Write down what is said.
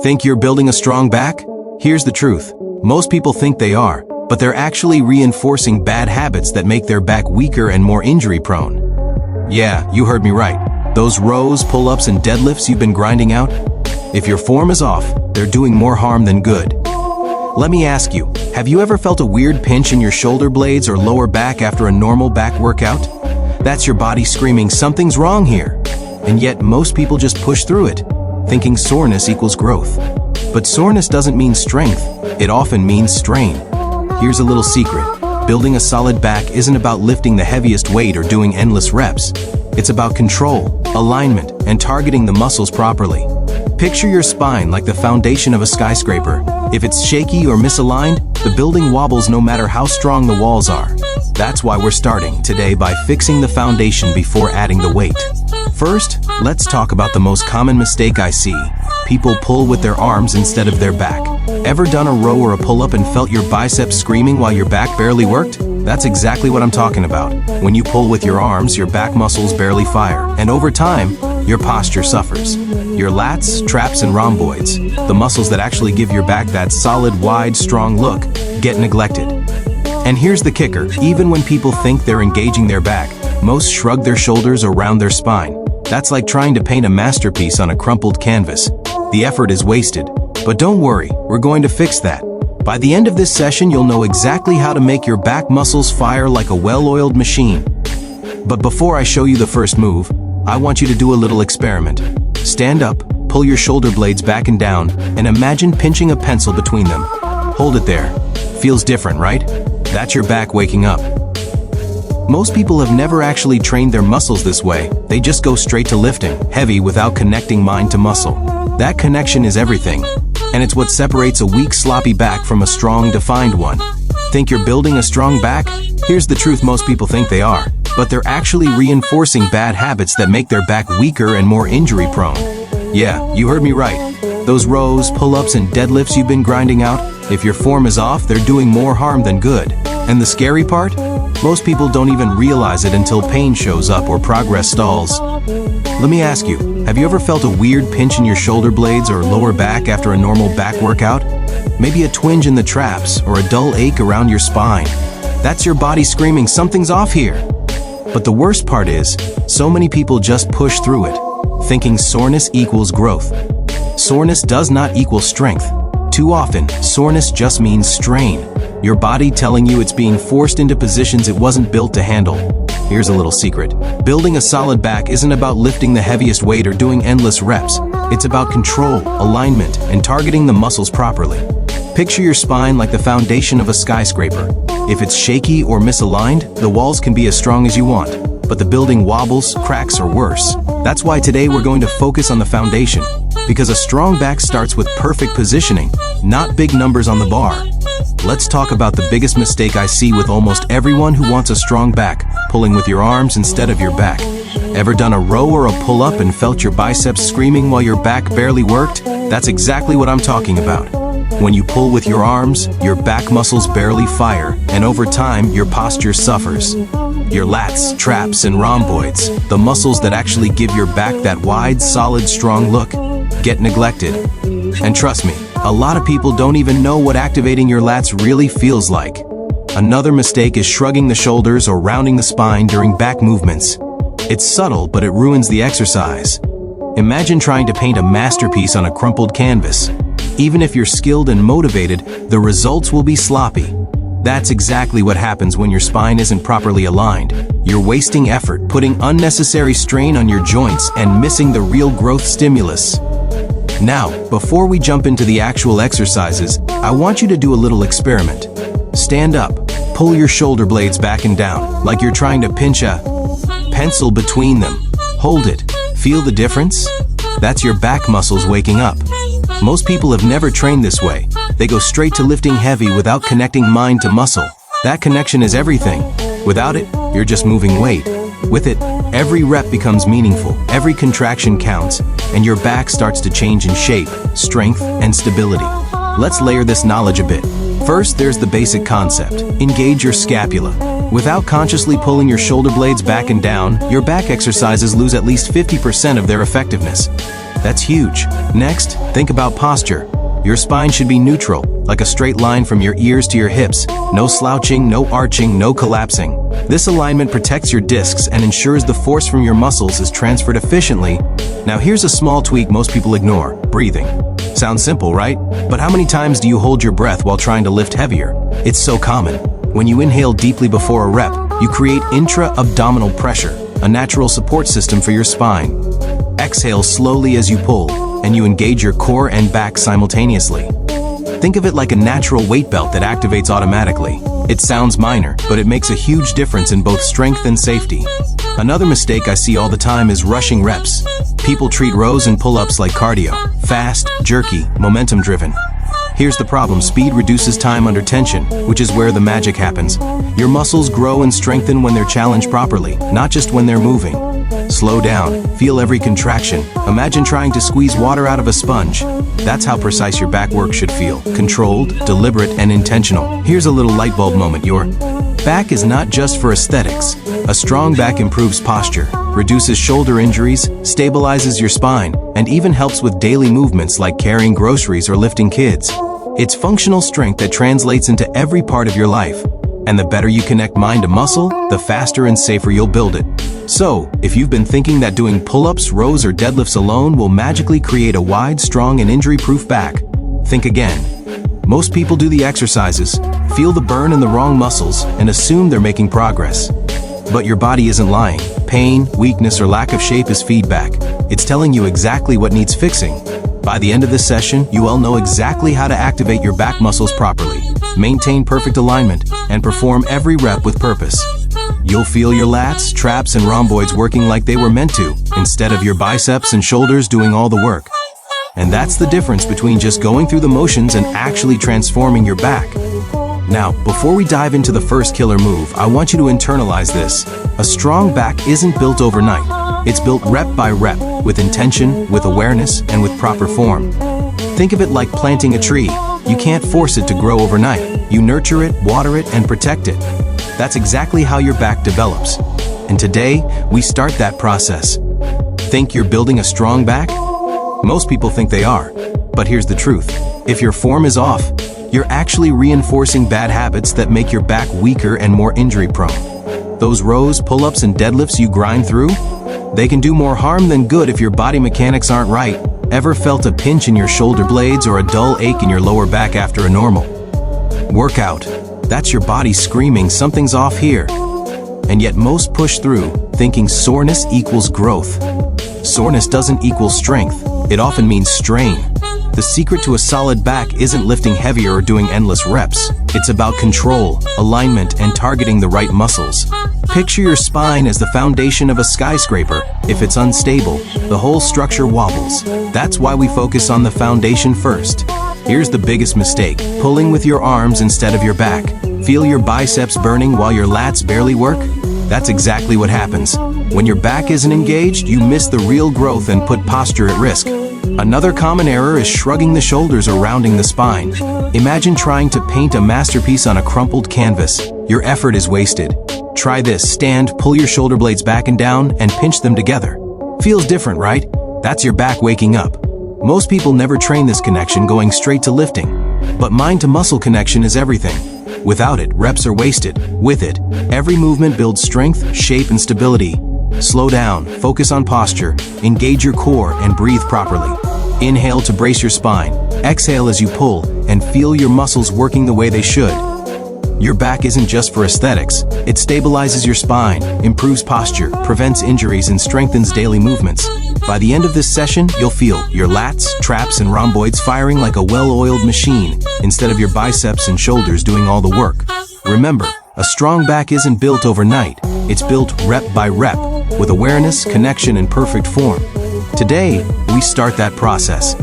Think you're building a strong back? Here's the truth. Most people think they are, but they're actually reinforcing bad habits that make their back weaker and more injury-prone. Yeah, you heard me right. Those rows, pull-ups, and deadlifts you've been grinding out? If your form is off, they're doing more harm than good. Let me ask you, have you ever felt a weird pinch in your shoulder blades or lower back after a normal back workout? That's your body screaming, something's wrong here. And yet most people just push through it, thinking soreness equals growth. But soreness doesn't mean strength, it often means strain. Here's a little secret. Building a solid back isn't about lifting the heaviest weight or doing endless reps. It's about control, alignment, and targeting the muscles properly. Picture your spine like the foundation of a skyscraper. If it's shaky or misaligned, the building wobbles no matter how strong the walls are. That's why we're starting today by fixing the foundation before adding the weight. First, let's talk about the most common mistake I see. People pull with their arms instead of their back. Ever done a row or a pull-up and felt your biceps screaming while your back barely worked? That's exactly what I'm talking about. When you pull with your arms, your back muscles barely fire, and over time, your posture suffers. Your lats, traps, and rhomboids, the muscles that actually give your back that solid, wide, strong look, get neglected. And here's the kicker, even when people think they're engaging their back, most shrug their shoulders or round their spine. That's like trying to paint a masterpiece on a crumpled canvas. The effort is wasted. But don't worry, we're going to fix that. By the end of this session, you'll know exactly how to make your back muscles fire like a well-oiled machine. But before I show you the first move, I want you to do a little experiment. Stand up, pull your shoulder blades back and down, and imagine pinching a pencil between them. Hold it there. Feels different, right? That's your back waking up. Most people have never actually trained their muscles this way. They just go straight to lifting, heavy without connecting mind to muscle. That connection is everything, and it's what separates a weak, sloppy back from a strong, defined one. Think you're building a strong back? Here's the truth, most people think they are, but they're actually reinforcing bad habits that make their back weaker and more injury-prone. Yeah, you heard me right. Those rows, pull-ups, and deadlifts you've been grinding out, if your form is off, they're doing more harm than good. And the scary part? Most people don't even realize it until pain shows up or progress stalls. Let me ask you, have you ever felt a weird pinch in your shoulder blades or lower back after a normal back workout? Maybe a twinge in the traps or a dull ache around your spine. That's your body screaming, something's off here. But the worst part is, so many people just push through it, thinking soreness equals growth. Soreness does not equal strength. Too often, soreness just means strain. Your body telling you it's being forced into positions it wasn't built to handle. Here's a little secret. Building a solid back isn't about lifting the heaviest weight or doing endless reps. It's about control, alignment, and targeting the muscles properly. Picture your spine like the foundation of a skyscraper. If it's shaky or misaligned, the walls can be as strong as you want, but the building wobbles, cracks, or worse. That's why today we're going to focus on the foundation, because a strong back starts with perfect positioning, not big numbers on the bar. Let's talk about the biggest mistake I see with almost everyone who wants a strong back, pulling with your arms instead of your back. Ever done a row or a pull-up and felt your biceps screaming while your back barely worked? That's exactly what I'm talking about. When you pull with your arms, your back muscles barely fire, and over time, your posture suffers. Your lats, traps, and rhomboids, the muscles that actually give your back that wide, solid, strong look, get neglected. And trust me, a lot of people don't even know what activating your lats really feels like. Another mistake is shrugging the shoulders or rounding the spine during back movements. It's subtle, but it ruins the exercise. Imagine trying to paint a masterpiece on a crumpled canvas. Even if you're skilled and motivated, the results will be sloppy. That's exactly what happens when your spine isn't properly aligned. You're wasting effort, putting unnecessary strain on your joints, and missing the real growth stimulus. Now, before we jump into the actual exercises, I want you to do a little experiment. Stand up, pull your shoulder blades back and down, like you're trying to pinch a pencil between them. Hold it. Feel the difference? That's your back muscles waking up. Most people have never trained this way. They go straight to lifting heavy without connecting mind to muscle. That connection is everything. Without it, you're just moving weight. With it, every rep becomes meaningful, every contraction counts, and your back starts to change in shape, strength, and stability. Let's layer this knowledge a bit. First, there's the basic concept. Engage your scapula. Without consciously pulling your shoulder blades back and down, your back exercises lose at least 50% of their effectiveness. That's huge. Next, think about posture. Your spine should be neutral, like a straight line from your ears to your hips. No slouching, no arching, no collapsing. This alignment protects your discs and ensures the force from your muscles is transferred efficiently. Now here's a small tweak most people ignore: breathing. Sounds simple, right? But how many times do you hold your breath while trying to lift heavier? It's so common. When you inhale deeply before a rep, you create intra-abdominal pressure, a natural support system for your spine. Exhale slowly as you pull, and you engage your core and back simultaneously. Think of it like a natural weight belt that activates automatically. It sounds minor, but it makes a huge difference in both strength and safety. Another mistake I see all the time is rushing reps. People treat rows and pull-ups like cardio: fast, jerky, momentum-driven. Here's the problem: speed reduces time under tension, which is where the magic happens. Your muscles grow and strengthen when they're challenged properly, not just when they're moving. Slow down, feel every contraction. Imagine trying to squeeze water out of a sponge. That's how precise your back work should feel: controlled, deliberate, and intentional. Here's a little light bulb moment: your back is not just for aesthetics. A strong back improves posture, reduces shoulder injuries, stabilizes your spine, and even helps with daily movements like carrying groceries or lifting kids. It's functional strength that translates into every part of your life. And the better you connect mind to muscle, the faster and safer you'll build it. So, if you've been thinking that doing pull-ups, rows, or deadlifts alone will magically create a wide, strong, and injury-proof back, think again. Most people do the exercises, feel the burn in the wrong muscles, and assume they're making progress. But your body isn't lying. Pain, weakness, or lack of shape is feedback. It's telling you exactly what needs fixing. By the end of this session, you will know exactly how to activate your back muscles properly, maintain perfect alignment, and perform every rep with purpose. You'll feel your lats, traps, and rhomboids working like they were meant to, instead of your biceps and shoulders doing all the work. And that's the difference between just going through the motions and actually transforming your back. Now, before we dive into the first killer move, I want you to internalize this. A strong back isn't built overnight. It's built rep by rep, with intention, with awareness, and with proper form. Think of it like planting a tree. You can't force it to grow overnight. You nurture it, water it, and protect it. That's exactly how your back develops. And today, we start that process. Think you're building a strong back? Most people think they are. But here's the truth. If your form is off, you're actually reinforcing bad habits that make your back weaker and more injury-prone. Those rows, pull-ups, and deadlifts you grind through, they can do more harm than good if your body mechanics aren't right. Ever felt a pinch in your shoulder blades or a dull ache in your lower back after a normal workout? That's your body screaming something's off here. And yet most push through, thinking soreness equals growth. Soreness doesn't equal strength. It often means strain. The secret to a solid back isn't lifting heavier or doing endless reps. It's about control, alignment, and targeting the right muscles. Picture your spine as the foundation of a skyscraper. If it's unstable, the whole structure wobbles. That's why we focus on the foundation first. Here's the biggest mistake: pulling with your arms instead of your back. Feel your biceps burning while your lats barely work? That's exactly what happens. When your back isn't engaged, you miss the real growth and put posture at risk. Another common error is shrugging the shoulders or rounding the spine. Imagine trying to paint a masterpiece on a crumpled canvas. Your effort is wasted. Try this: stand, pull your shoulder blades back and down, and pinch them together. Feels different, right? That's your back waking up. Most people never train this connection, going straight to lifting. But mind-to-muscle connection is everything. Without it, reps are wasted. With it, every movement builds strength, shape, and stability. Slow down, focus on posture, engage your core, and breathe properly. Inhale to brace your spine. Exhale as you pull, and feel your muscles working the way they should. Your back isn't just for aesthetics. It stabilizes your spine, improves posture, prevents injuries, and strengthens daily movements. By the end of this session, you'll feel your lats, traps, and rhomboids firing like a well-oiled machine, instead of your biceps and shoulders doing all the work. Remember, a strong back isn't built overnight. It's built rep by rep, with awareness, connection, and perfect form. Today, we start that process.